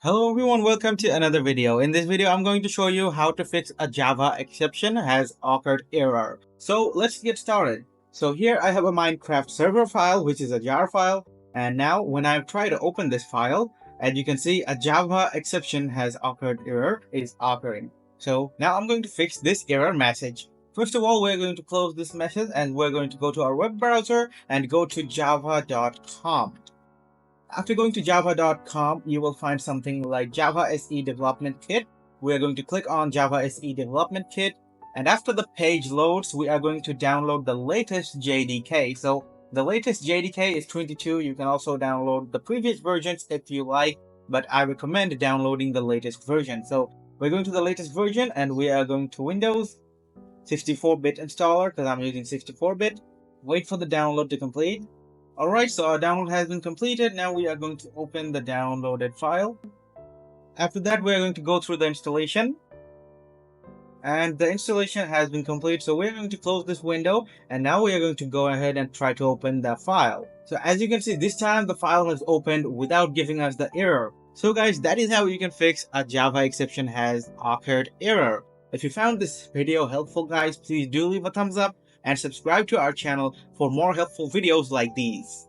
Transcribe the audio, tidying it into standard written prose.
Hello everyone, welcome to another video. In this video, I'm going to show you how to fix a Java exception has occurred error. So let's get started. So here I have a Minecraft server file, which is a jar file. And now when I try to open this file, as you can see, a Java exception has occurred error is occurring. So now I'm going to fix this error message. First of all, we're going to close this message and we're going to go to our web browser and go to java.com. After going to java.com, you will find something like Java SE Development Kit. We are going to click on Java SE Development Kit. And after the page loads, we are going to download the latest JDK. So the latest JDK is 22. You can also download the previous versions if you like, but I recommend downloading the latest version. So we're going to the latest version and we are going to Windows 64-bit installer because I'm using 64-bit. Wait for the download to complete. Alright, so our download has been completed. Now we are going to open the downloaded file. After that, we are going to go through the installation. And the installation has been complete. So we're going to close this window. And now we are going to go ahead and try to open the file. So as you can see, this time the file has opened without giving us the error. So guys, that is how you can fix a Java exception has occurred error. If you found this video helpful, guys, please do leave a thumbs up and subscribe to our channel for more helpful videos like these.